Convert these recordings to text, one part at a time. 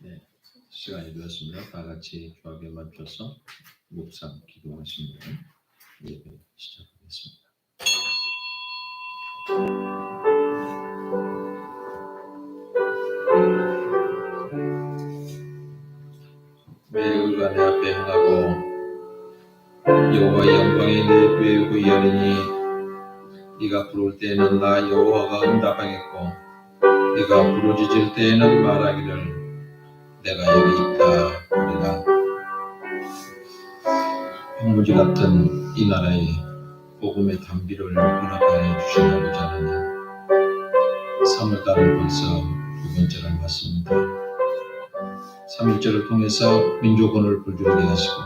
네, 시간이 되었습니다. 다 같이 조합에 맞춰서 묵상 기도하시면 예배 시작하겠습니다. 매일과 내 앞에 행하고 여호와의 영광이 내 귀에 후이하리니 네가 부를 때에는 나 여호와가 응답하겠고 네가 부르짖을 때에는 말하기를 내가 여기 있다 하리라. 황무지 같은 이 나라에 복음의 단비를 허락하여 주신 아버지 하나님, 3월달은 벌써 두 번째를 맞습니다. 3일절을 통해서 민족원을 불주르게 하시고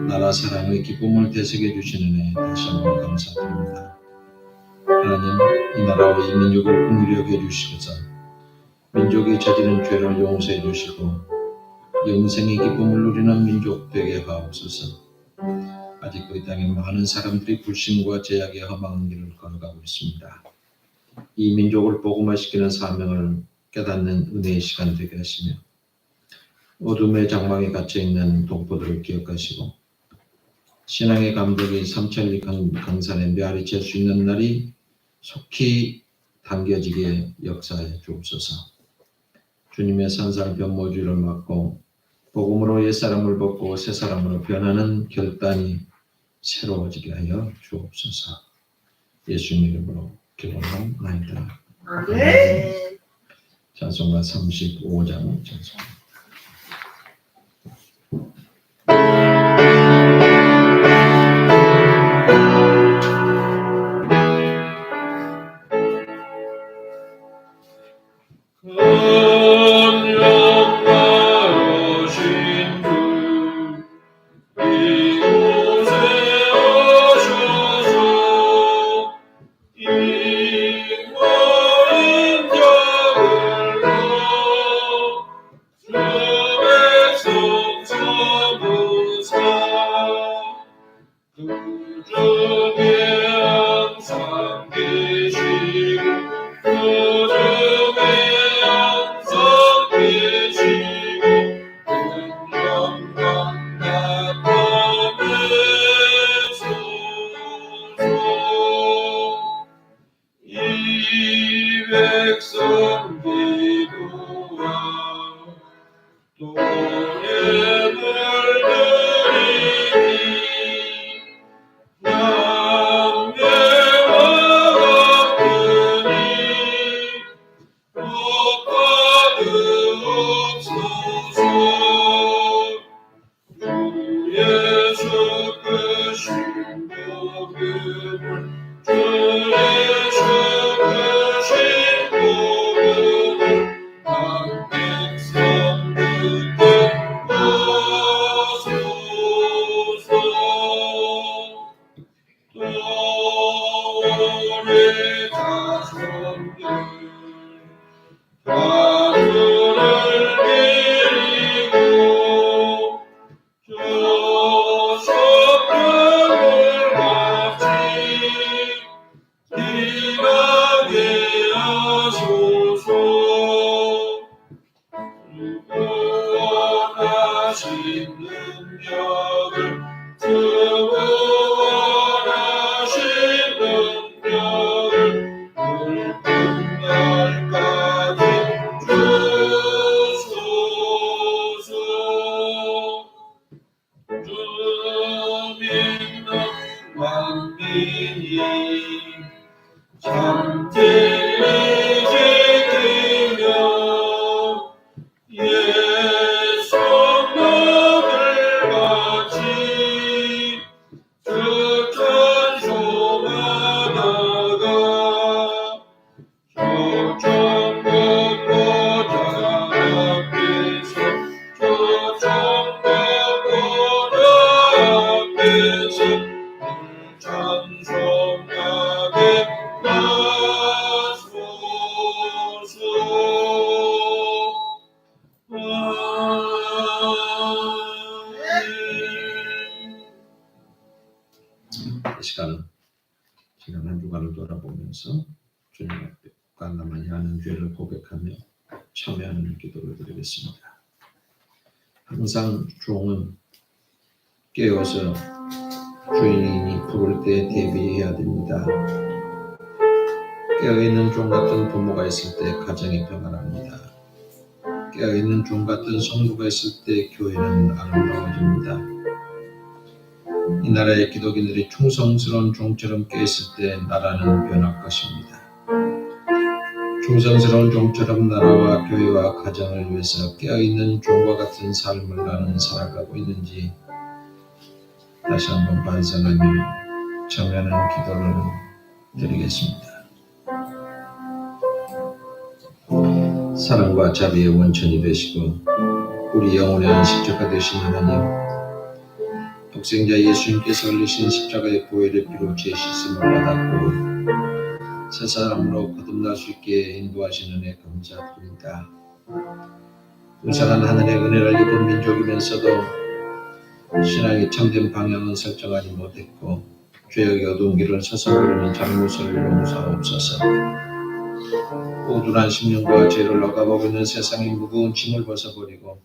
나라 사랑의 기쁨을 되새겨 주시는 은혜 다시 한번 감사드립니다. 하나님, 이 나라와 이 민족을 긍휼히 여겨 주시고서 민족이 저지른 죄를 용서해 주시고 영생의 기쁨을 누리는 민족 되게 하옵소서. 아직도 이 땅에 많은 사람들이 불신과 제약에 험한 길을 걸어가고 있습니다. 이 민족을 복음화시키는 사명을 깨닫는 은혜의 시간 되게 하시며 어둠의 장막에 갇혀있는 동포들을 기억하시고 신앙의 감독이 삼천리 강산에 메아리 칠 수 있는 날이 속히 당겨지게 역사해 주옵소서. 주님의 산상 변모주의를 막고 복음으로 옛사람을 벗고 새사람으로 변하는 결단이 새로워지게 하여 주옵소서. 예수님 이름으로 기도합나이다. 아멘. 찬송가 35장 찬송. 참여하는 기도를 드리겠습니다. 항상 종은 깨어서 주인이 부를 때 대비해야 됩니다. 깨어있는 종 같은 부모가 있을 때 가정이 평안합니다. 깨어있는 종 같은 성도가 있을 때 교회는 아름다워집니다. 이 나라의 기독인들이 충성스러운 종처럼 깨어있을 때 나라는 변할 것입니다. 충성스러운 종처럼 나라와 교회와 가정을 위해서 깨어있는 종과 같은 삶을 나는 살아가고 있는지 다시 한번 반성하며 참여하는 기도를 드리겠습니다. 사랑과 자비의 원천이 되시고 우리 영혼의 안식처가 되신 하나님, 독생자 예수님께서 흘리신 십자가의 보혈의 피로 죄 씻음을 받았고 새 사람으로 거듭날 수 있게 인도하시는 은혜 감사드립니다. 풍성한 하늘의 은혜를 입은 민족이면서도 신앙의 참된 방향은 설정하지 못했고 죄악의 어두운 길을 서성거리는 잘못을 용서하옵소서. 우둔한 심령과 죄를 억압하고 있는 세상의 무거운 짐을 벗어버리고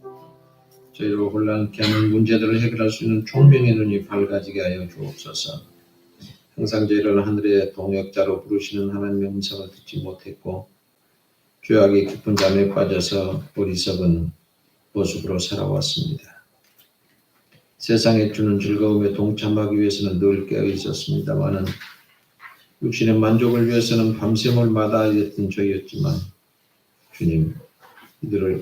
저희로 혼란케 하는 문제들을 해결할 수 있는 총명의 눈이 밝아지게 하여 주옵소서. 항상 저희를 하늘의 동역자로 부르시는 하나님의 음성을 듣지 못했고 죄악의 깊은 잠에 빠져서 어리석은 모습으로 살아왔습니다. 세상에 주는 즐거움에 동참하기 위해서는 늘 깨어 있었습니다마는 육신의 만족을 위해서는 밤샘을 마다하여 했던 저희였지만 주님,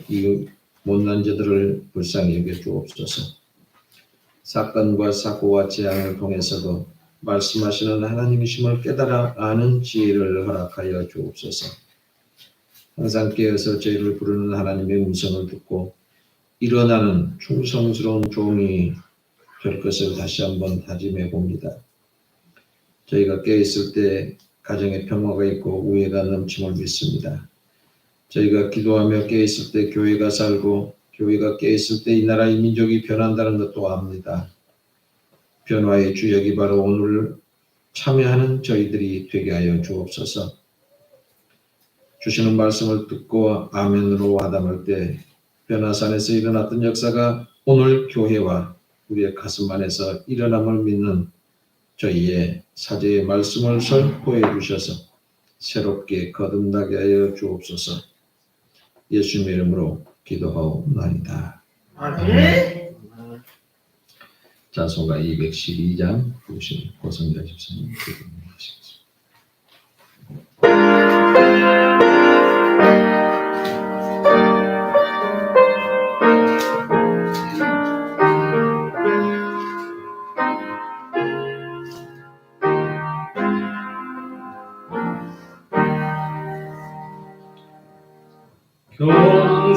이 못난 자들을 불쌍히 여겨 주옵소서. 사건과 사고와 재앙을 통해서도 말씀하시는 하나님이심을 깨달아 아는 지혜를 허락하여 주옵소서. 항상 깨어서 저희를 부르는 하나님의 음성을 듣고 일어나는 충성스러운 종이 될 것을 다시 한번 다짐해 봅니다. 저희가 깨어있을 때 가정에 평화가 있고 우애가 넘침을 믿습니다. 저희가 기도하며 깨어있을 때 교회가 살고 교회가 깨어있을 때 이 나라 이 민족이 변한다는 것도 압니다. 변화의 주역이 바로 오늘 참여하는 저희들이 되게 하여 주옵소서. 주시는 말씀을 듣고 아멘으로 화답할 때 변화산에서 일어났던 역사가 오늘 교회와 우리의 가슴 안에서 일어남을 믿는 저희의 사제의 말씀을 선포해 주셔서 새롭게 거듭나게 하여 주옵소서. 예수님의 이름으로 기도하옵나이다. 아멘. 자소가 212장 부신 고성자 집사님 기도하시겠습니다.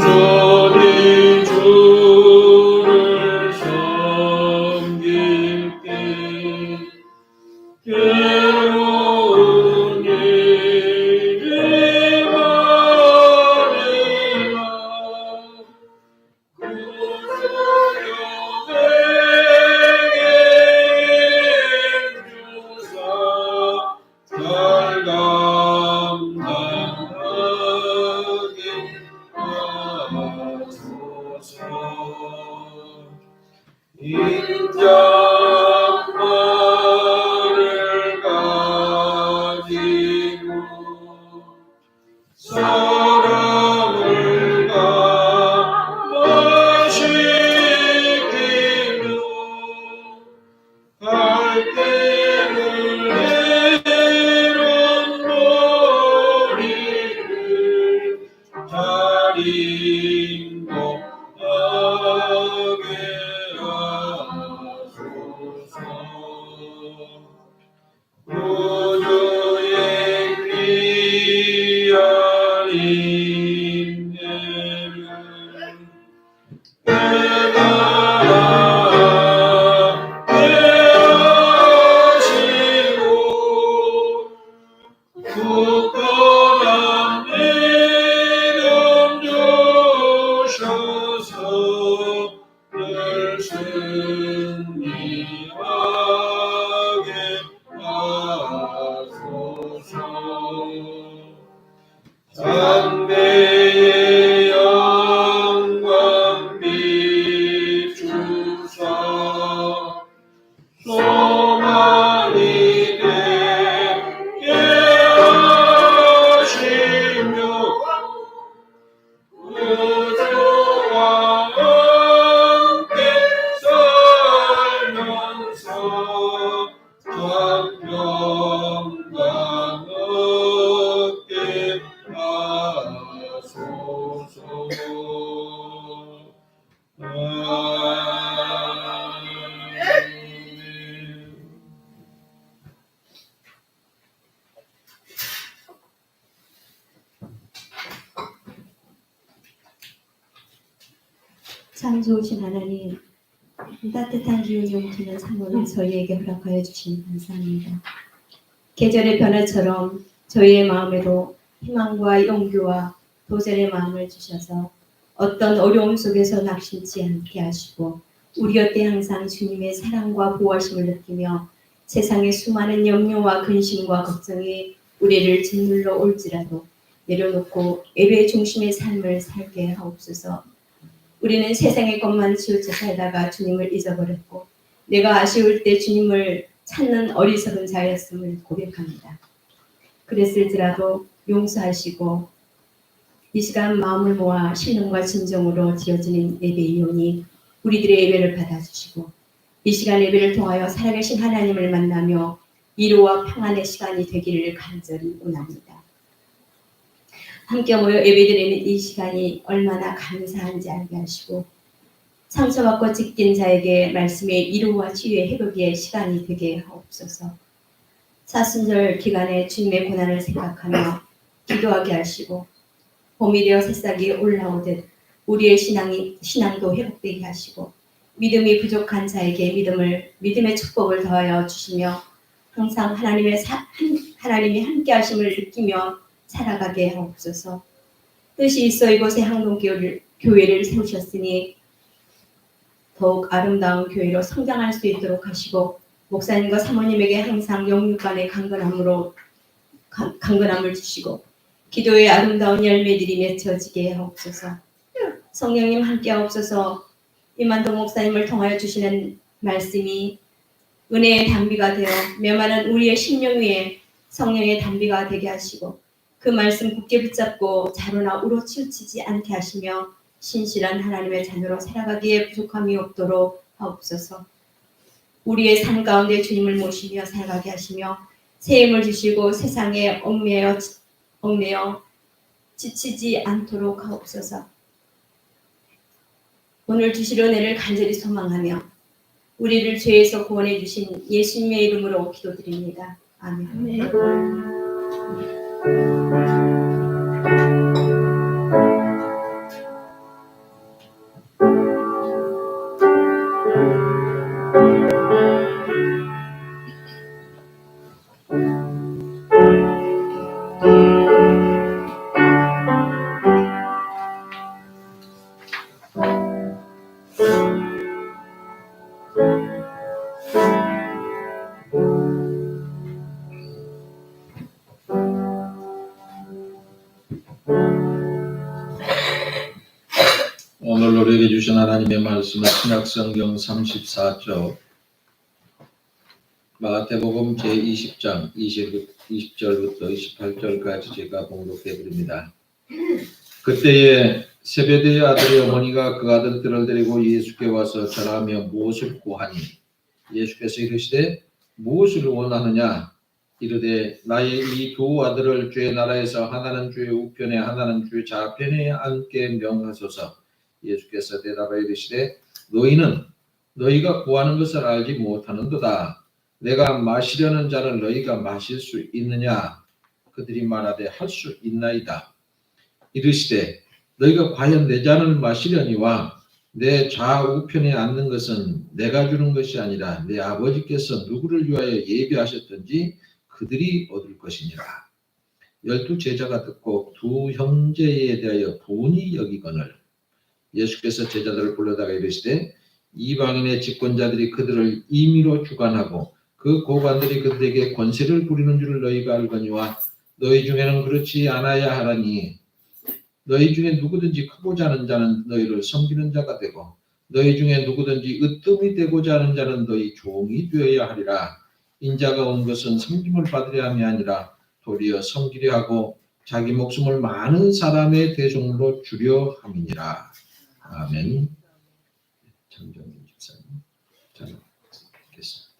겸손히 주를 섬길 때 괴로운 일이 많으나 그 소용에게 주사 잘 감당하게 하소서. 인자말을 가지고 사랑을 감화시키며 갈 때를 이룬 머리를 잘 인도하게 하소서. 구주의 귀한 인내를 깨달게 하시고 굳건한 믿음 구주와 함께 살면서 영광 얻게 하소서. 아멘. 참 좋으신 하나님, 따뜻한 기운 용기는 3월을 저희에게 허락하여 주시니 감사합니다. 계절의 변화처럼 저희의 마음에도 희망과 용기와 도전의 마음을 주셔서 어떤 어려움 속에서 낙심치 않게 하시고 우리 곁에 항상 주님의 사랑과 보호하심을 느끼며 세상의 수많은 염려와 근심과 걱정이 우리를 짓눌러 올지라도 내려놓고 예배의 중심의 삶을 살게 하옵소서. 우리는 세상의 것만 치우쳐 살다가 주님을 잊어버렸고 내가 아쉬울 때 주님을 찾는 어리석은 자였음을 고백합니다. 그랬을지라도 용서하시고 이 시간 마음을 모아 신령과 진정으로 지어지는 예배 이용이 우리들의 예배를 받아주시고 이 시간 예배를 통하여 살아계신 하나님을 만나며 위로와 평안의 시간이 되기를 간절히 원합니다. 함께 모여 예배드리는 이 시간이 얼마나 감사한지 알게 하시고 상처받고 찢긴 자에게 말씀의 위로와 치유의 회복의 시간이 되게 하옵소서. 사순절 기간에 주님의 고난을 생각하며 기도하게 하시고 봄이 되어 새싹이 올라오듯 우리의 신앙도 회복되게 하시고 믿음이 부족한 자에게 믿음의 축복을 더하여 주시며 항상 하나님이 함께 하심을 느끼며 살아가게 하옵소서. 뜻이 있어 이곳에 항동교회를 세우셨으니 더욱 아름다운 교회로 성장할 수 있도록 하시고 목사님과 사모님에게 항상 영육간의 강건함을 주시고 기도의 아름다운 열매들이 맺혀지게 하옵소서. 성령님 함께 하옵소서. 이만동 목사님을 통하여 주시는 말씀이 은혜의 단비가 되어 메마른 우리의 심령 위에 성령의 단비가 되게 하시고 그 말씀 굳게 붙잡고 자로나 우로 치우치지 않게 하시며 신실한 하나님의 자녀로 살아가기에 부족함이 없도록 하옵소서. 우리의 삶 가운데 주님을 모시며 살아가게 하시며 새 힘을 주시고 세상에 얽매여 지치지 않도록 하옵소서. 오늘 주실 은혜를 간절히 소망하며 우리를 죄에서 구원해 주신 예수님의 이름으로 기도드립니다. 아멘. 오늘 우리에게 주신 하나님의 말씀은 신약성경 34쪽 마태복음 제20장 20절부터 28절까지 제가 봉독해 드립니다. 그때에 세베대의 아들의 어머니가 그 아들들을 데리고 예수께 와서 절하며 무엇을 구하니 예수께서 이르시되 무엇을 원하느냐 이르되 나의 이 두 아들을 주의 나라에서 하나는 주의 우편에 하나는 주의 좌편에 앉게 명하소서. 예수께서 대답하여 이르시되 너희는 너희가 구하는 것을 알지 못하는도다. 내가 마시려는 잔을 너희가 마실 수 있느냐? 그들이 말하되 할 수 있나이다. 이르시되 너희가 과연 내 잔을 마시려니와 내 좌우편에 앉는 것은 내가 주는 것이 아니라 내 아버지께서 누구를 위하여 예비하셨든지 그들이 얻을 것이니라. 12 제자가 듣고 두 형제에 대하여 분이 여기거늘 예수께서 제자들을 불러다가 이르시되 이방인의 집권자들이 그들을 임의로 주관하고 그 고관들이 그들에게 권세를 부리는 줄을 너희가 알거니와 너희 중에는 그렇지 않아야 하라니 너희 중에 누구든지 크고자 하는 자는 너희를 섬기는 자가 되고 너희 중에 누구든지 으뜸이 되고자 하는 자는 너희 종이 되어야 하리라. 인자가 온 것은 섬김을 받으려 함이 아니라 도리어 섬기려 하고 자기 목숨을 많은 사람의 대종으로 주려 함이니라. 아멘. 장정민 집사님 잘 듣겠습니다.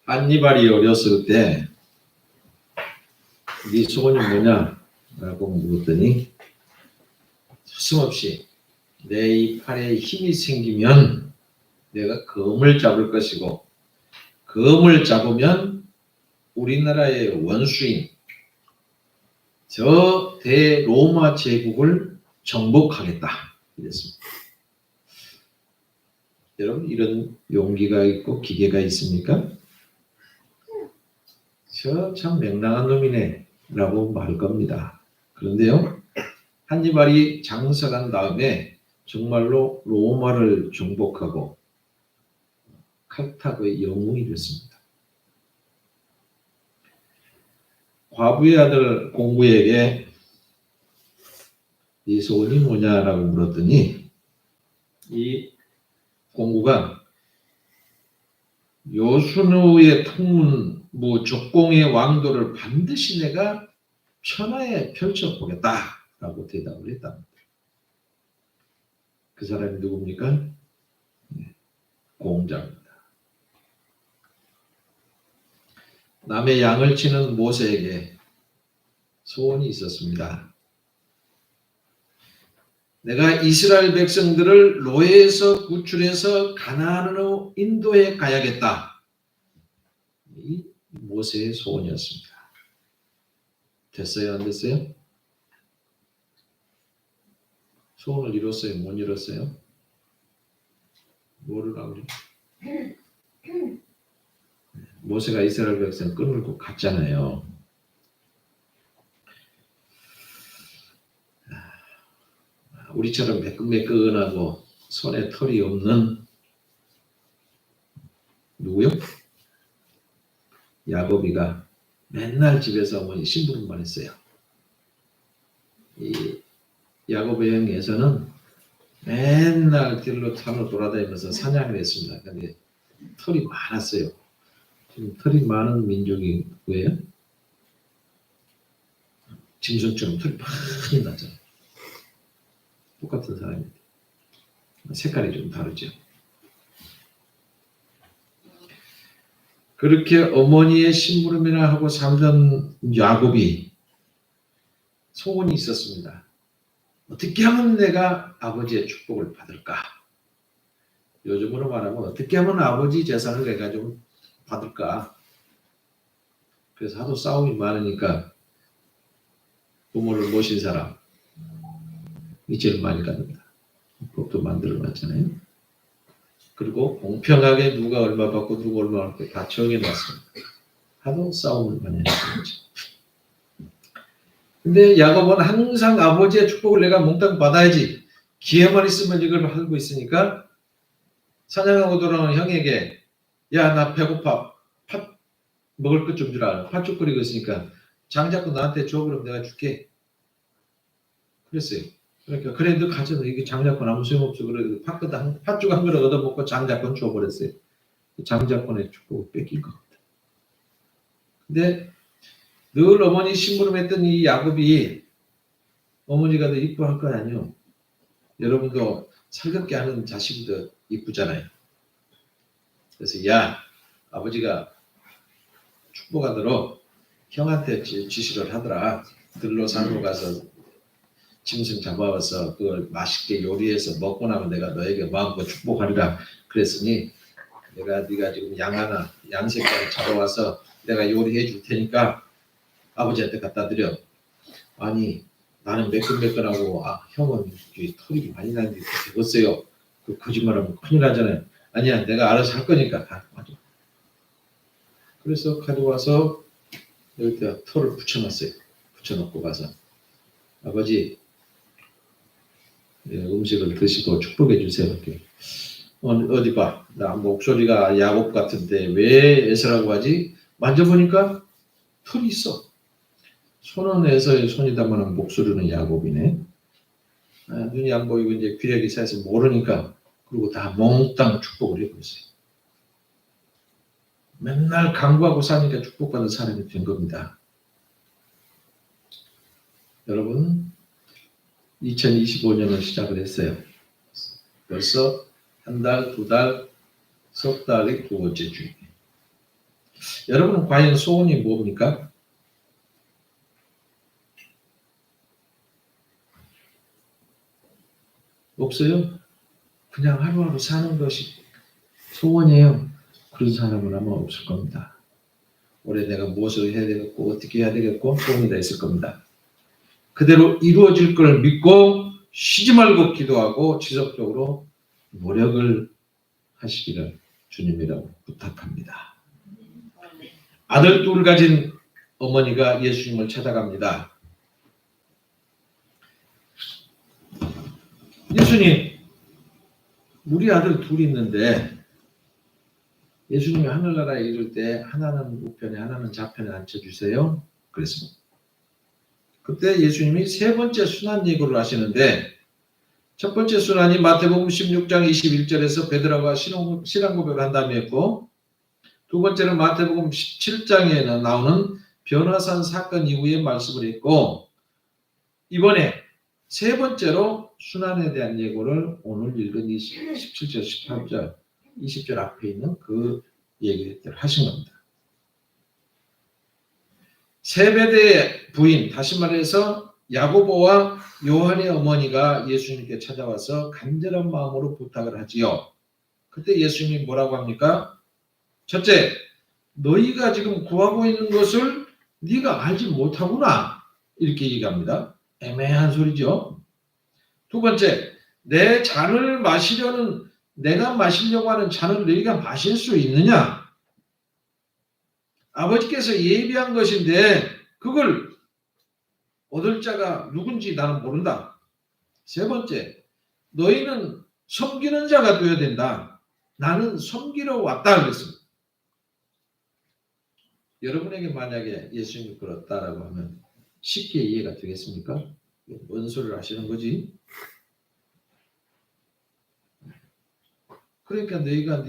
한니발이 어렸을 때 네 소원이 뭐냐? 라고 물었더니 서슴없이 내 이 팔에 힘이 생기면 내가 검을 잡을 것이고 검을 잡으면 우리나라의 원수인 저 대로마 제국을 정복하겠다 이랬습니다. 여러분 이런 용기가 있고 기계가 있습니까? 저 참 맹랑한 놈이네 라고 말할 겁니다. 그런데요 한니발이 장사간 다음에 정말로 로마를 정복하고 카르타고의 영웅이 됐습니다. 과부의 아들 공부에게 네 소원이 뭐냐라고 물었더니 이 공부가 요순우의 통문무 족공의 왕도를 반드시 내가 천하에 펼쳐보겠다라고 대답을 했답니다. 그 사람이 누굽니까? 공자입니다. 남의 양을 치는 모세에게 소원이 있었습니다. 내가 이스라엘 백성들을 노예에서 구출해서 가나안으로 인도해 가야겠다. 이 모세의 소원이었습니다. 됐어요? 안 됐어요? 소원을 이뤘어요? 못 이뤘어요? 뭐를 하고 모세가 이스라엘 백성 끌고 갔잖아요. 우리처럼 매끈매끈하고 손에 털이 없는 누구요? 야곱이가 맨날 집에서 어머니 심부름만 했어요. 이 야곱의 형 에서는 맨날 들로 산으로 돌아다니면서 사냥을 했습니다. 근데 털이 많았어요. 지금 털이 많은 민족이 뭐예요? 짐승처럼 털이 많이 나잖아요. 똑같은 사람인데 색깔이 좀 다르죠. 그렇게 어머니의 심부름이나 하고 살던 야곱이 소원이 있었습니다. 어떻게 하면 내가 아버지의 축복을 받을까? 요즘으로 말하면 어떻게 하면 아버지 재산을 내가 좀 받을까? 그래서 하도 싸움이 많으니까 부모를 모신 사람 이제는 많이 갖는다. 법도 만들어놨잖아요. 그리고 공평하게 누가 얼마 받고 누가 얼마 받고 다 정해놨습니다. 하도 싸움을 많이 했죠. 근데 야곱은 항상 아버지의 축복을 내가 몽땅 받아야지. 기회만 있으면 이걸 하고 있으니까 사냥하고 돌아오는 형에게 야, 나 배고파. 팥 먹을 것 좀 주라. 팥죽 끓이고 있으니까 장자꾸 나한테 줘. 그럼 내가 줄게. 그랬어요. 그러니까 그래 너 가져. 이게 장자권 아무 소용없어. 그래 팥죽 한 그릇 얻어먹고 장자권 줘버렸어요. 장자권의 축복을 뺏길 것 같아. 근데 늘 어머니 심부름했던 이 야곱이 어머니가 더 이뻐할 거 아니에요. 여러분도 살갑게 하는 자식이 더 이쁘잖아요. 그래서 야 아버지가 축복하도록 형한테 지시를 하더라. 들로 산으로 가서 짐승 잡아와서 그걸 맛있게 요리해서 먹고 나면 내가 너에게 마음껏 축복하리라. 그랬으니 네가 지금 양 새끼를 잡아와서 내가 요리해 줄 테니까 아버지한테 갖다 드려. 아니 나는 매끈매끈하고 형은 털이 많이 나는데 되겠어요. 그 거짓말하면 큰일 나잖아요. 아니야 내가 알아서 할 거니까 가져. 그래서 가져와서 여기다 털을 붙여놨어요. 붙여놓고 가서 아버지 음식을 드시고 축복해 주세요. 이렇게. 어디 봐. 나 목소리가 야곱 같은데 왜 에서라고 하지? 만져보니까 털이 있어. 손은 에서의 손이다마는 목소리는 야곱이네. 눈이 안 보이고 이제 귀력이 차서 모르니까 그리고 다 몽땅 축복을 해고 있어요. 맨날 강구하고 사니까 축복받은 사람이 된 겁니다. 여러분 2025년을 시작을 했어요. 벌써 한 달, 두 달, 석 달이 두 번째 주입니다. 여러분은 과연 소원이 뭡니까? 없어요? 그냥 하루하루 사는 것이 소원이에요. 그런 사람은 아마 없을 겁니다. 올해 내가 무엇을 해야 되겠고 어떻게 해야 되겠고 소원이 다 있을 겁니다. 그대로 이루어질 걸 믿고 쉬지 말고 기도하고 지속적으로 노력을 하시기를 주님이라고 부탁합니다. 아들 둘 가진 어머니가 예수님을 찾아갑니다. 예수님, 우리 아들 둘이 있는데 예수님이 하늘나라에 이를 때 하나는 우편에 하나는 좌편에 앉혀주세요. 그랬습니다. 그때 예수님이 세 번째 순환 예고를 하시는데 첫 번째 순환이 마태복음 16장 21절에서 베드로가 신앙 고백을 한 다음에 했고 두 번째는 마태복음 17장에 나오는 변화산 사건 이후의 말씀을 했고 이번에 세 번째로 순환에 대한 예고를 오늘 읽은 17절, 18절, 20절 앞에 있는 그 얘기를 하신 겁니다. 세베대의 부인, 다시 말해서 야고보와 요한의 어머니가 예수님께 찾아와서 간절한 마음으로 부탁을 하지요. 그때 예수님이 뭐라고 합니까? 첫째, 너희가 지금 구하고 있는 것을 네가 알지 못하구나. 이렇게 얘기합니다. 애매한 소리죠. 두 번째, 내 잔을 마시려는, 내가 마시려고 하는 잔을 너희가 마실 수 있느냐? 아버지께서 예비한 것인데 그걸 얻을 자가 누군지 나는 모른다. 세 번째, 너희는 섬기는 자가 되어야 된다. 나는 섬기러 왔다 그랬습니다. 여러분에게 만약에 예수님이 그렇다라고 하면 쉽게 이해가 되겠습니까? 뭔 소리를 하시는 거지? 그러니까 네가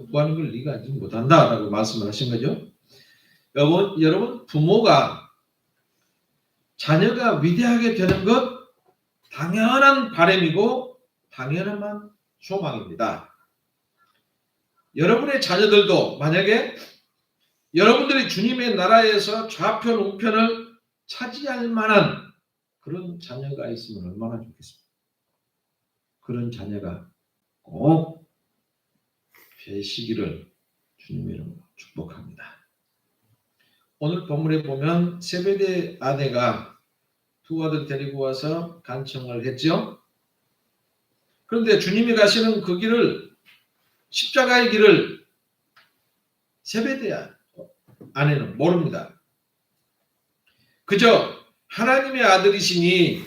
구하는 걸 네가 알지 못한다라고 말씀을 하신 거죠. 여러분 부모가 자녀가 위대하게 되는 것 당연한 바람이고 당연한 소망입니다. 여러분의 자녀들도 만약에 여러분들이 주님의 나라에서 좌편 우편을 차지할 만한 그런 자녀가 있으면 얼마나 좋겠습니까? 그런 자녀가 꼭 되시기를 주님의 이름으로 축복합니다. 오늘 본문에 보면 세베대 아내가 두 아들 데리고 와서 간청을 했죠. 그런데 주님이 가시는 그 길을, 십자가의 길을 세베대 아내는 모릅니다. 그저 하나님의 아들이시니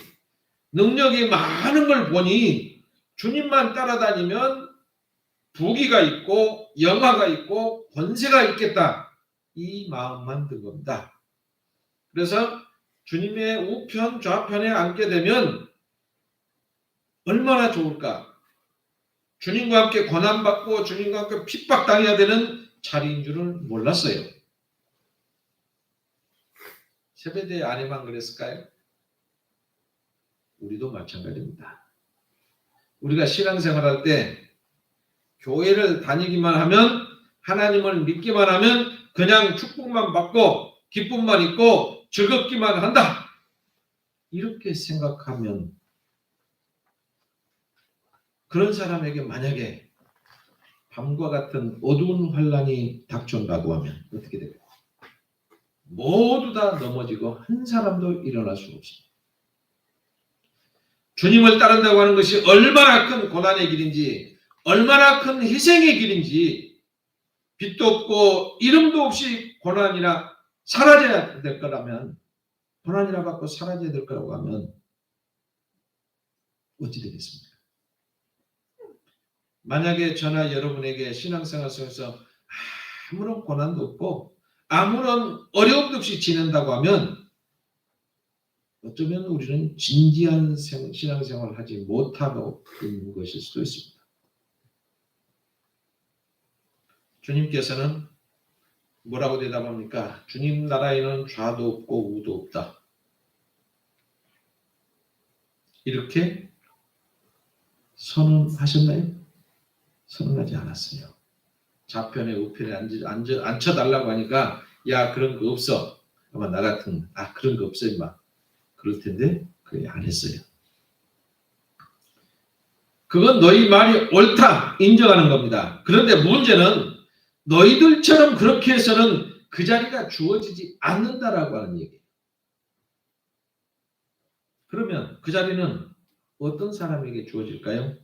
능력이 많은 걸 보니 주님만 따라다니면 부귀가 있고 영화가 있고 권세가 있겠다. 이 마음만 든 겁니다. 그래서 주님의 우편 좌편에 앉게 되면 얼마나 좋을까. 주님과 함께 고난받고 주님과 함께 핍박당해야 되는 자리인 줄은 몰랐어요. 세베대의 아내만 그랬을까요? 우리도 마찬가지입니다. 우리가 신앙생활할 때 교회를 다니기만 하면, 하나님을 믿기만 하면 그냥 축복만 받고 기쁨만 있고 즐겁기만 한다. 이렇게 생각하면 그런 사람에게 만약에 밤과 같은 어두운 환란이 닥쳐온다고 하면 어떻게 될까요? 모두 다 넘어지고 한 사람도 일어날 수 없습니다. 주님을 따른다고 하는 것이 얼마나 큰 고난의 길인지, 얼마나 큰 희생의 길인지, 빛도 없고 이름도 없이 고난이라 사라져야 될 거라면, 고난이라 받고 사라져야 될 거라고 하면 어찌 되겠습니까? 만약에 저나 여러분에게 신앙생활 속에서 아무런 고난도 없고 아무런 어려움도 없이 지낸다고 하면 어쩌면 우리는 진지한 신앙생활을 하지 못하고 있는 것일 수도 있습니다. 주님께서는 뭐라고 대답합니까? 주님 나라에는 좌도 없고 우도 없다. 이렇게 선언하셨나요? 선언하지 않았어요. 좌편에 우편에 앉혀달라고 하니까 야 그런 거 없어. 아마 나 같은 그런 거 없어 임마. 그럴 텐데 그게 안 했어요. 그건 너희 말이 옳다 인정하는 겁니다. 그런데 문제는 너희들처럼 그렇게 해서는 그 자리가 주어지지 않는다라고 하는 얘기예요. 그러면 그 자리는 어떤 사람에게 주어질까요?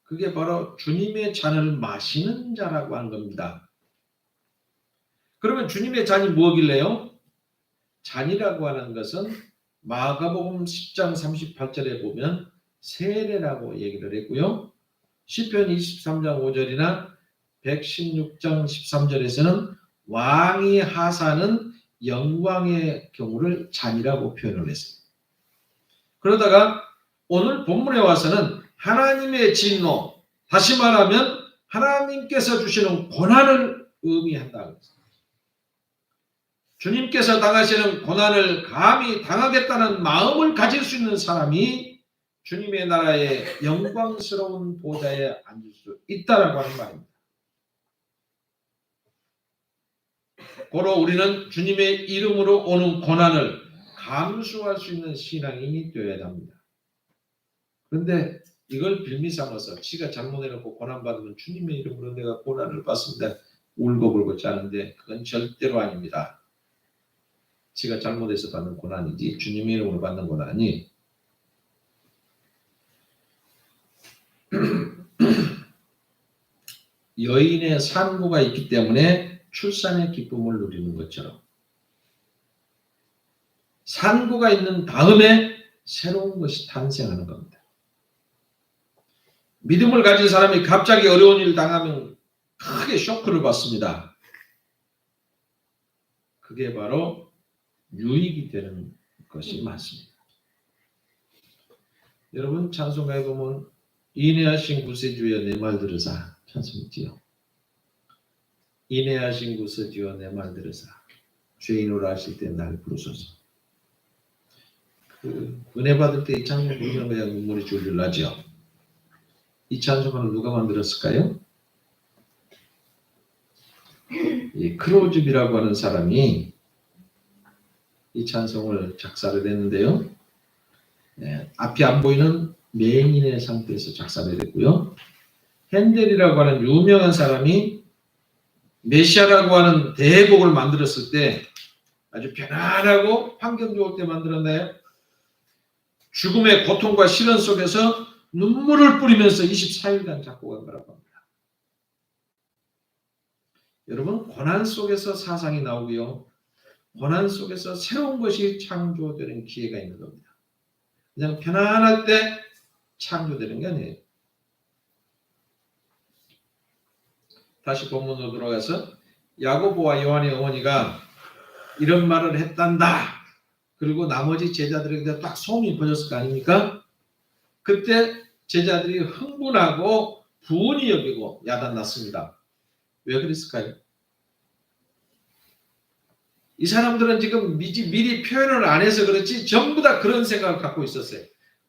그게 바로 주님의 잔을 마시는 자라고 하는 겁니다. 그러면 주님의 잔이 뭐길래요? 잔이라고 하는 것은 마가복음 10장 38절에 보면 세례라고 얘기를 했고요. 시편 23장 5절이나 116장 13절에서는 왕이 하사는 영광의 경우를 잔이라고 표현을 했습니다. 그러다가 오늘 본문에 와서는 하나님의 진노, 다시 말하면 하나님께서 주시는 고난을 의미한다. 주님께서 당하시는 고난을 감히 당하겠다는 마음을 가질 수 있는 사람이 주님의 나라의 영광스러운 보좌에 앉을 수 있다라고 하는 말입니다. 고로 우리는 주님의 이름으로 오는 고난을 감수할 수 있는 신앙인이 되어야 합니다. 그런데 이걸 빌미 삼아서 지가 잘못해놓고 고난받으면 주님의 이름으로 내가 고난을 받습니다. 울고불고 짜는데 그건 절대로 아닙니다. 지가 잘못해서 받는 고난이지 주님의 이름으로 받는 고난이 여인의 산고가 있기 때문에 출산의 기쁨을 누리는 것처럼 산고가 있는 다음에 새로운 것이 탄생하는 겁니다. 믿음을 가진 사람이 갑자기 어려운 일을 당하면 크게 쇼크를 받습니다. 그게 바로 유익이 되는 것이 많습니다. 여러분 찬송가에 보면 인내하신 구세주여 내 말 들으사 찬송 있지요. 인내하신 구세주여 내 말 들으사 죄인으로 하실 때 날 부르소서. 은혜 받을 때 이 찬송 부르면 그냥 눈물이 줄줄 나죠. 이 찬송가를 누가 만들었을까요? 이 크로즈비라고 하는 사람이 이 찬송을 작사를 했는데요. 네, 앞이 안 보이는 맹인의 상태에서 작사를 했고요. 핸델이라고 하는 유명한 사람이 메시아라고 하는 대곡을 만들었을 때 아주 편안하고 환경 좋을 때 만들었나요? 죽음의 고통과 시련 속에서 눈물을 뿌리면서 24일간 작곡한 거라고 합니다. 여러분 고난 속에서 사상이 나오고요. 고난 속에서 새로운 것이 창조되는 기회가 있는 겁니다. 그냥 편안할 때 창조되는 게 아니에요. 다시 본문으로 돌아가서 야고보와 요한의 어머니가 이런 말을 했단다. 그리고 나머지 제자들에게 딱 소문이 퍼졌을 거 아닙니까? 그때 제자들이 흥분하고 부은히 여기고 야단났습니다. 왜 그랬을까요? 이 사람들은 지금 미리 표현을 안 해서 그렇지 전부 다 그런 생각을 갖고 있었어요.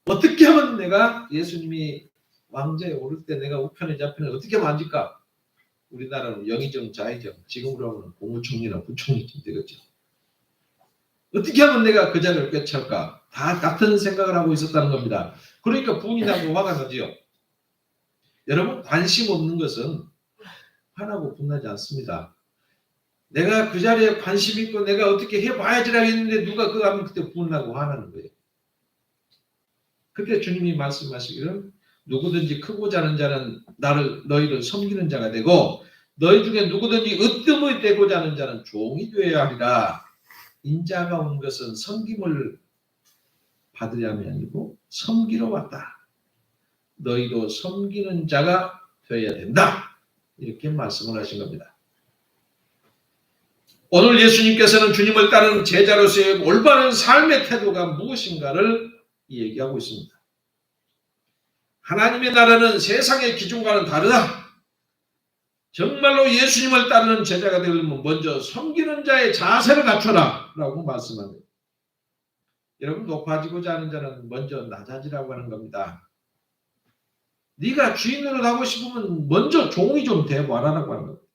어떻게 하면 내가 예수님이 왕좌에 오를 때 내가 우편에 좌편에 어떻게 하면 앉을까? 우리나라는 영의정, 자의정, 지금으로 하면 국무총리나 부총리쯤 되겠죠. 어떻게 하면 내가 그 자리를 꿰찰까? 다 같은 생각을 하고 있었다는 겁니다. 그러니까 분이 나고 화가 나지요. 여러분 관심 없는 것은 화나고 분나지 않습니다. 내가 그 자리에 관심 있고 내가 어떻게 해봐야지라고 했는데 누가 그거 하면 그때 분나고 화나는 거예요. 그때 주님이 말씀하시기를 누구든지 크고 자는 자는 너희를 섬기는 자가 되고 너희 중에 누구든지 으뜸을 떼고자 하는 자는 종이 되어야 하리라. 인자가 온 것은 섬김을 받으려함이 아니고 섬기러 왔다. 너희도 섬기는 자가 되어야 된다. 이렇게 말씀을 하신 겁니다. 오늘 예수님께서는 주님을 따르는 제자로서의 올바른 삶의 태도가 무엇인가를 얘기하고 있습니다. 하나님의 나라는 세상의 기준과는 다르다. 정말로 예수님을 따르는 제자가 되려면 먼저 섬기는 자의 자세를 갖춰라 라고 말씀합니다. 여러분 높아지고자 하는 자는 먼저 낮아지라고 하는 겁니다. 네가 주인으로 하고 싶으면 먼저 종이 좀 돼봐라라고 하는 겁니다.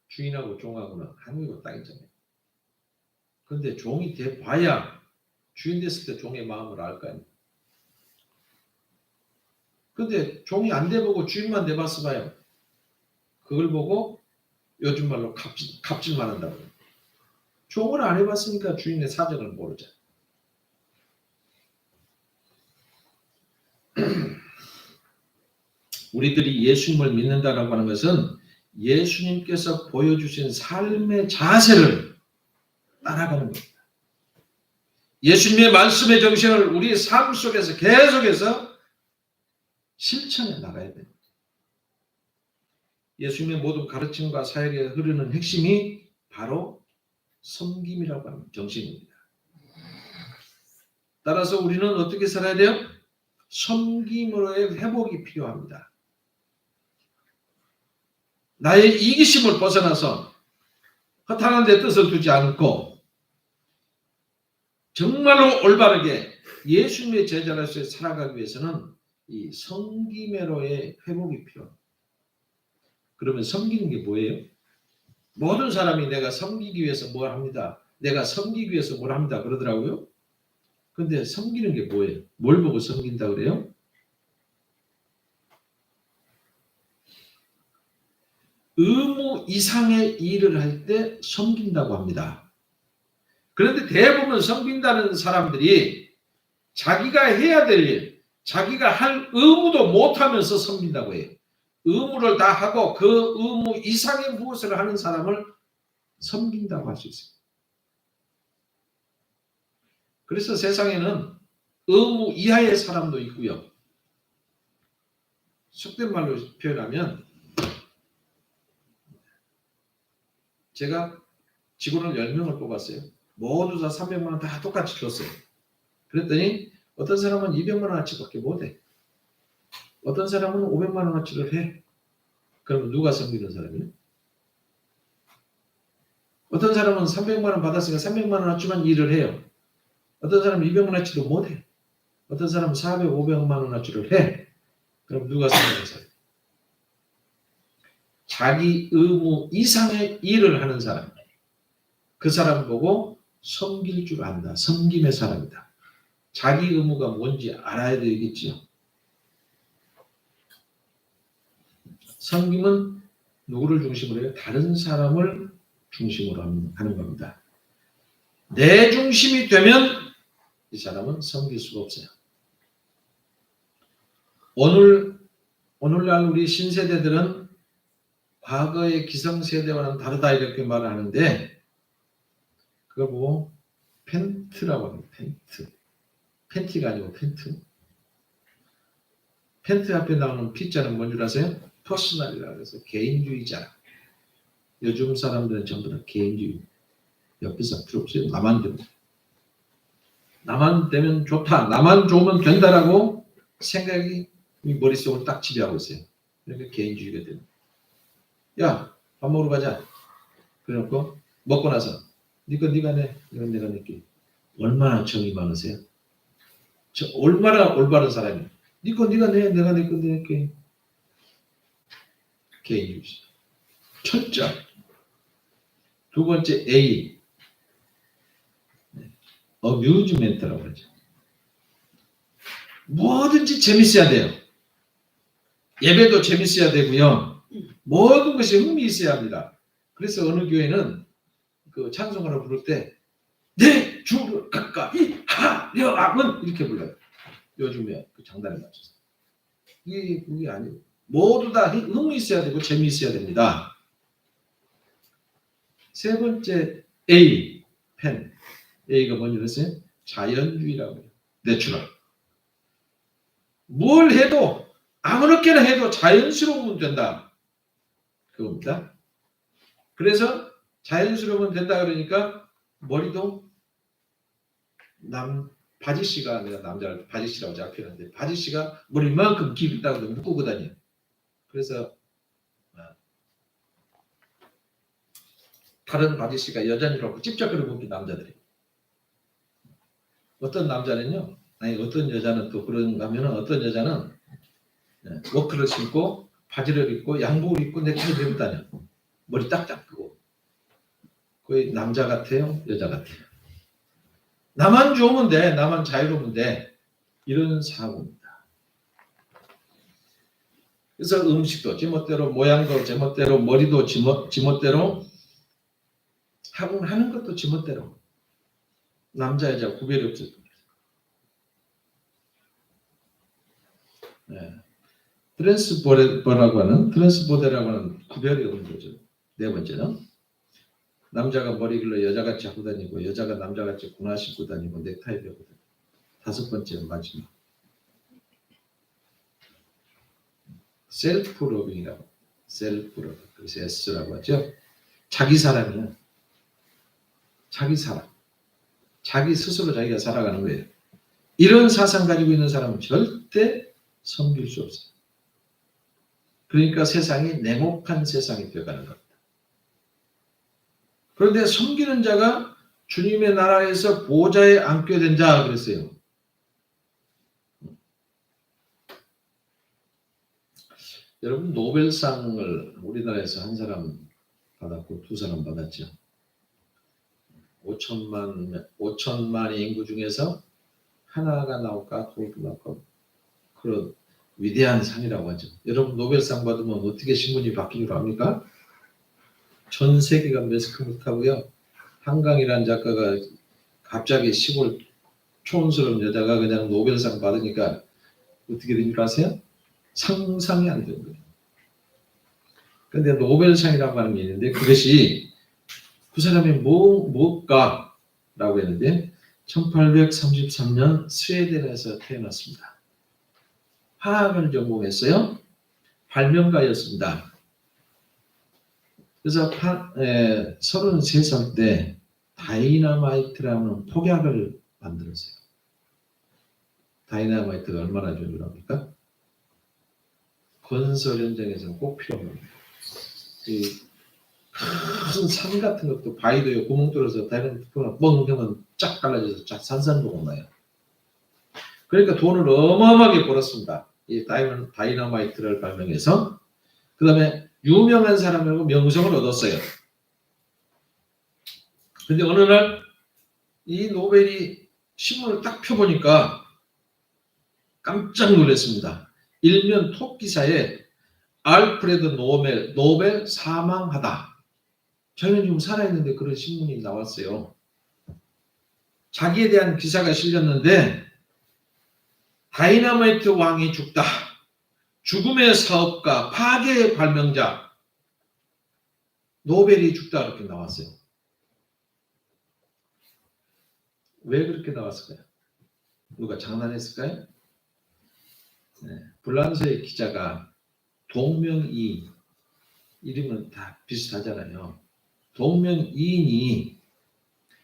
주인하고 종하고는 하늘과 땅이잖아요. 그런데 종이 돼봐야 주인 됐을 때 종의 마음을 알 거 아니에요. 근데 종이 안 돼보고 주인만 돼봤어 봐요. 그걸 보고 요즘 말로 갑질만 한다고. 종을 안 해봤으니까 주인의 사정을 모르잖아. 우리들이 예수님을 믿는다라고 하는 것은 예수님께서 보여주신 삶의 자세를 따라가는 겁니다. 예수님의 말씀의 정신을 우리 삶 속에서 계속해서 실천해 나가야 됩니다. 예수님의 모든 가르침과 사역에 흐르는 핵심이 바로 섬김이라고 하는 정신입니다. 따라서 우리는 어떻게 살아야 돼요? 섬김으로의 회복이 필요합니다. 나의 이기심을 벗어나서 허탄한 데 뜻을 두지 않고 정말로 올바르게 예수님의 제자로서 살아가기 위해서는 이 섬김으로의 회복이 필요합니다. 그러면 섬기는 게 뭐예요? 모든 사람이 내가 섬기기 위해서 뭘 합니다. 내가 섬기기 위해서 뭘 합니다. 그러더라고요. 근데 섬기는 게 뭐예요? 뭘 보고 섬긴다 그래요? 의무 이상의 일을 할 때 섬긴다고 합니다. 그런데 대부분 섬긴다는 사람들이 자기가 해야 될 일, 자기가 할 의무도 못하면서 섬긴다고 해요. 의무를 다 하고 그 의무 이상의 무엇을 하는 사람을 섬긴다고 할 수 있어요. 그래서 세상에는 의무 이하의 사람도 있고요. 속된 말로 표현하면 제가 직원을 10명을 뽑았어요. 모두 다 300만 원 다 똑같이 줬어요. 그랬더니 어떤 사람은 200만 원어치밖에 못해. 어떤 사람은 500만 원어치를 해. 그러면 누가 섬기는 사람이에요? 어떤 사람은 300만 원 받았으니까 300만 원어치만 일을 해요. 어떤 사람은 200만 원어치도 못해. 어떤 사람은 400, 500만 원어치를 해. 그럼 누가 섬기는 사람이에요? 자기 의무 이상의 일을 하는 사람. 그 사람 보고 섬길 줄 안다. 섬김의 사람이다. 자기 의무가 뭔지 알아야 되겠지요. 섬김은 누구를 중심으로 해요? 다른 사람을 중심으로 하는 겁니다. 내 중심이 되면 이 사람은 섬길 수가 없어요. 오늘날 우리 신세대들은 과거의 기성세대와는 다르다 이렇게 말을 하는데 그거 보고 펜트라고 합니다. 펜트. 팬티가 아니고 펜트. 펜트 앞에 나오는 P자는 뭔 줄 아세요? 퍼스널이라고 해서 개인주의자. 요즘 사람들은 전부 다 개인주의. 옆에 사람 필요 없어요. 나만 되면. 나만 되면 좋다. 나만 좋으면 된다라고 생각이 머릿속을 딱 지배하고 있어요. 그러니까 개인주의가 됩니다. 야, 밥 먹으러 가자. 그래놓고 먹고 나서 니거 니가 내, 이건 내가 낼게. 얼마나 정이 많으세요? 저 얼마나 올바른 사람이에요. 니거 니가 내, 내가 내 거 낼게. 개인주의. 철저. 두 번째 A. 어뮤즈멘트라고 하죠. 뭐든지 재밌어야 돼요. 예배도 재밌어야 되고요. 모든 것이 흥미 있어야 합니다. 그래서 어느 교회는 그 찬송가를 부를 때 내 주를 가까이 하려면 이렇게 불러요. 요즘에 그 장단에 맞춰서. 이게 그게 아니에요. 모두 다 흥미 있어야 되고 재미있어야 됩니다. 세 번째 A, 펜. A가 뭔지 아세요? 자연주의라고 해요. 내추럴. 뭘 해도 아무렇게나 해도 자연스러우면 된다. 그겁니다. 그래서 자연스러우면 된다 그러니까 머리도 바지씨가 내가 남자를 바지씨라고 제가 표현하는데 바지씨가 머리만큼 길다고 묶고 다녀요. 그래서 다른 바지씨가 여자니라고 찝쩍거리고 묶인 남자들이. 어떤 남자는요. 아니 어떤 여자는 또 그런가 하면은 어떤 여자는 워크를 신고 바지를 입고 양복을 입고 넥타이를 메고 다녀. 머리 딱딱 끄고. 거의 남자 같아요? 여자 같아요? 나만 좋으면 돼. 나만 자유로우면 돼. 이런 사고입니다. 그래서 음식도 제멋대로 모양도 제멋대로 머리도 제멋대로 하는 것도 제멋대로 남자 여자 구별이 없어요. 네. 트랜스보더라고 하는 구별이 없는 거죠. 네 번째는 남자가 머리 길러 여자같이 하고 다니고 여자가 남자같이 군화 신고 다니고 넥타이 베고 다니고. 다섯 번째는 마지막 셀프 러빙이라고. 셀프 러빙. 그래서 S라고 하죠. 자기 사랑이야. 자기 사랑. 자기 스스로 자기가 살아가는 거예요. 이런 사상 가지고 있는 사람은 절대 섬길 수 없어요. 그러니까 세상이 냉혹한 세상이 되어가는 겁니다. 그런데 섬기는 자가 주님의 나라에서 보좌에 앉게 된 자 그랬어요. 여러분 노벨상을 우리나라에서 한 사람 받았고 두 사람 받았죠. 5천만의 인구 중에서 하나가 나올까 둘도 나올까 그런 위대한 상이라고 하죠. 여러분 노벨상 받으면 어떻게 신문이 바뀌기로 합니까? 전 세계가 매스크 못하고요. 한강이라는 작가가 갑자기 시골 촌스러운 여자가 그냥 노벨상 받으니까 어떻게 됩니까 아세요? 상상이 안 되는 거예요. 근데 노벨상이라고 하는 게 있는데 그것이 그 사람이 뭘까라고 했는데 1833년 스웨덴에서 태어났습니다. 화학을 전공했어요. 발명가였습니다. 그래서 33살 때 다이너마이트라는 폭약을 만들었어요. 다이너마이트가 얼마나 중요합니까? 건설 현장에서는 꼭 필요합니다. 큰 산 같은 것도 바위도에 구멍 뚫어서 다이너마이트가 뻥 하면 쫙 갈라져서 쫙 산산조각 나요. 그러니까 돈을 어마어마하게 벌었습니다. 이 다이너마이트를 발명해서 그 다음에 유명한 사람이라고 명성을 얻었어요. 근데 어느 날 이 노벨이 신문을 딱 펴보니까 깜짝 놀랐습니다. 일면 톱 기사에 알프레드 노벨 사망하다. 저희는 지금 살아있는데 그런 신문이 나왔어요. 자기에 대한 기사가 실렸는데 다이너마이트 왕이 죽다. 죽음의 사업가, 파괴의 발명자, 노벨이 죽다 이렇게 나왔어요. 왜 그렇게 나왔을까요? 누가 장난했을까요? 네, 불란서의 기자가 동명이인, 이름은 다 비슷하잖아요. 동명이인이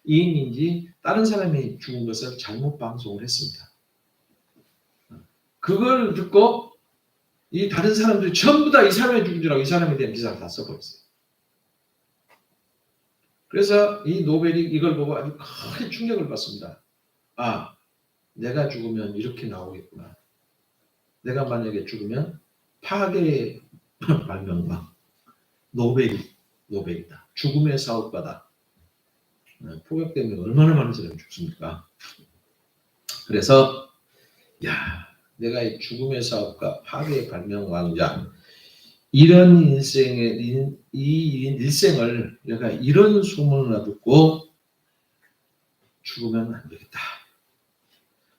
이인인지 다른 사람이 죽은 것을 잘못 방송을 했습니다. 그걸 듣고 이 다른 사람들이 전부 다 이 사람이 죽은 줄 알고 이 사람에 대한 기사를 다 써버렸어요. 그래서 이 노벨이 이걸 보고 아주 크게 충격을 받습니다. 아, 내가 죽으면 이렇게 나오겠구나. 내가 만약에 죽으면 파괴의 발명가 노벨이다. 죽음의 사업가다. 폭약 때문에 얼마나 많은 사람이 죽습니까? 그래서 야, 내가 이 죽음의 사업가, 파괴의 발명 왕자 이런 일생을 내가 이런 소문을 듣고 죽으면 안 되겠다.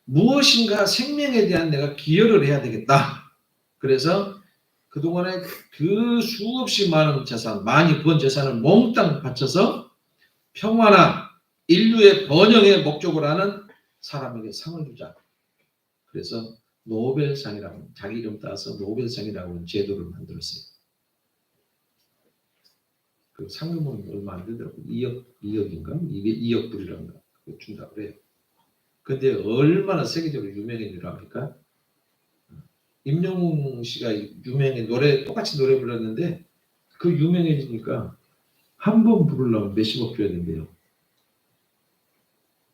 무엇인가 생명에 대한 내가 기여를 해야 되겠다. 그래서 그동안에 그 수없이 많은 재산, 많이 번 재산을 몽땅 바쳐서 평화나 인류의 번영의 목적으로 하는 사람에게 상을 주자. 그래서 노벨상이라고 자기 이름 따서 노벨상이라고 하는 제도를 만들었어요. 그 상금은 얼마 안 되더라고요. 2억인가? 이게 2억 불이란가 준다고 그래요. 근데 얼마나 세계적으로 유명해진 줄 압니까? 임영웅 씨가 유명해 똑같이 노래 불렀는데 그 유명해지니까 한 번 부르려면 몇십억 줘야 된대요.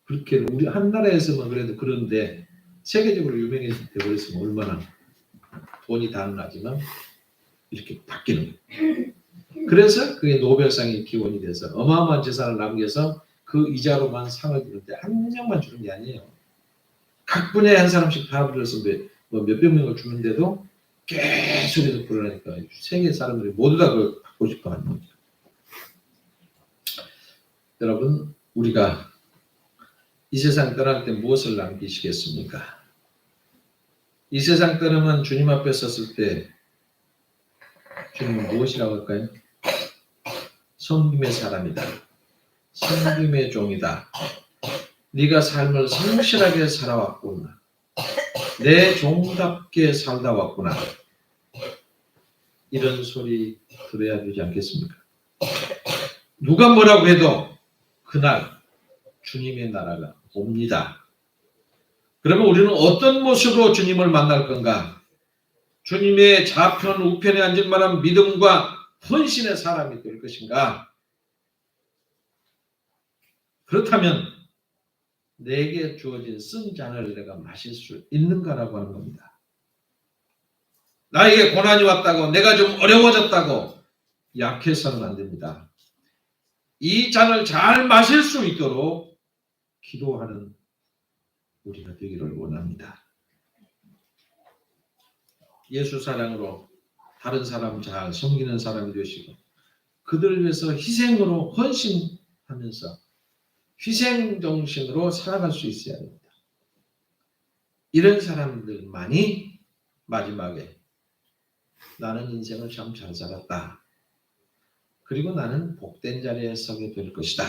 그렇게 우리 한 나라에서만 그래도 그런데 세계적으로 유명해질 때 버렸으면 얼마나 돈이 다르나지만 이렇게 바뀌는 거예요. 그래서 그게 노벨상이 기원이 돼서 어마어마한 재산을 남겨서 그 이자로만 상을 주는데 한 명만 주는 게 아니에요. 각 분야에 한 사람씩 다 불러서 몇백 명을 주는데도 계속해서 불어나니까 세계 사람들이 모두 다 그걸 받고 싶어 하는 거죠. 여러분, 우리가 이 세상 떠날 때 무엇을 남기시겠습니까? 이 세상 떠나면 주님 앞에 섰을 때 주님은 무엇이라고 할까요? 성김의 사람이다. 성김의 종이다. 네가 삶을 성실하게 살아왔구나. 내 종답게 살다 왔구나. 이런 소리 들어야 되지 않겠습니까? 누가 뭐라고 해도 그날 주님의 나라가 옵니다. 그러면 우리는 어떤 모습으로 주님을 만날 건가? 주님의 좌편 우편에 앉을 만한 믿음과 헌신의 사람이 될 것인가? 그렇다면 내게 주어진 쓴 잔을 내가 마실 수 있는가라고 하는 겁니다. 나에게 고난이 왔다고, 내가 좀 어려워졌다고 약해서는 안 됩니다. 이 잔을 잘 마실 수 있도록 기도하는 우리가 되기를 원합니다. 예수 사랑으로 다른 사람 잘 섬기는 사람이 되시고 그들을 위해서 희생으로 헌신하면서 희생 정신으로 살아갈 수 있어야 합니다. 이런 사람들만이 마지막에 나는 인생을 참 잘 살았다. 그리고 나는 복된 자리에 서게 될 것이다.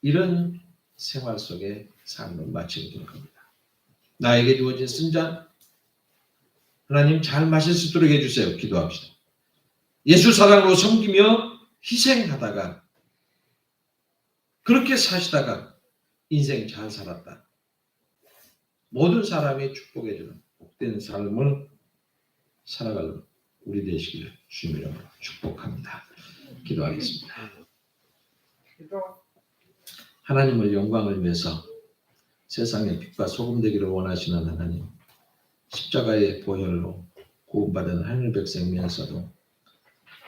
이런 생활 속에 삶을 마치게 될 겁니다. 나에게 주어진 쓴잔 하나님 잘 마실 수 있도록 해주세요. 기도합시다. 예수 사랑으로 섬기며 희생하다가 그렇게 사시다가 인생 잘 살았다. 모든 사람이 축복해주는 복된 삶을 살아갈 우리 되시기를 주님의 이름으로 축복합니다. 기도하겠습니다. 하나님을 영광을 위해서 세상의 빛과 소금 되기를 원하시는 하나님, 십자가의 보혈로 구원받은 하늘 백성이면서도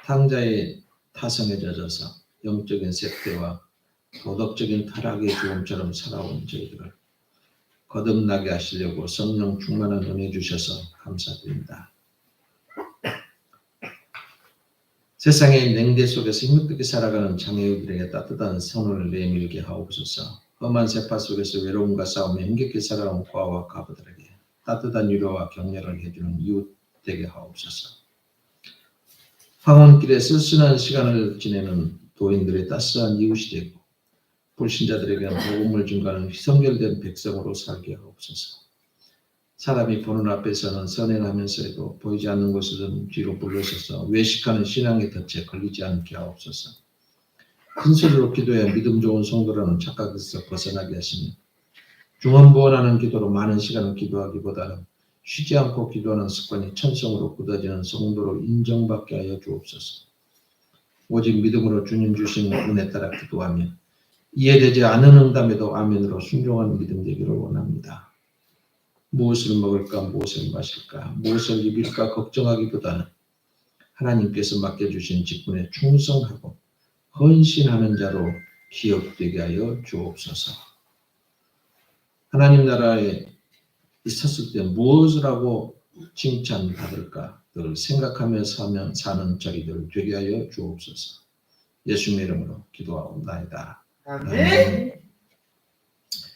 탕자의 타성에 젖어서 영적인 쇠퇴와 도덕적인 타락의 죽음처럼 살아온 저희들을 거듭나게 하시려고 성령 충만한 은혜 주셔서 감사드립니다. 세상의 냉대 속에서 힘들게 살아가는 장애우들에게 따뜻한 손을 내밀게 하옵소서. 험한 세파 속에서 외로움과 싸움에 힘겹게 살아온 고아와 과부들에게 따뜻한 위로와 격려를 해주는 이웃 되게 하옵소서. 황혼길에 쓸쓸한 시간을 지내는 도인들의 따스한 이웃이 되고 불신자들에게는 복음을 증거하는 희성결된 백성으로 살게 하옵소서. 사람이 보는 앞에서는 선행하면서도 보이지 않는 곳에서는 뒤로 물러서서 외식하는 신앙의 덫에 걸리지 않게 하옵소서. 큰 소리로 기도해 믿음 좋은 성도라는 착각에서 벗어나게 하시며 중언부언하는 기도로 많은 시간을 기도하기보다는 쉬지 않고 기도하는 습관이 천성으로 굳어지는 성도로 인정받게 하여 주옵소서. 오직 믿음으로 주님 주신 은혜 따라 기도하며 이해되지 않은 응답에도 아멘으로 순종하는 믿음 되기를 원합니다. 무엇을 먹을까, 무엇을 마실까, 무엇을 입을까 걱정하기보다는 하나님께서 맡겨주신 직분에 충성하고 헌신하는 자로 기억되게 하여 주옵소서. 하나님 나라에 있었을 때 무엇을 하고 칭찬받을까 늘 생각하며 사는 자리들 되게 하여 주옵소서. 예수님의 이름으로 기도하옵나이다. 아멘.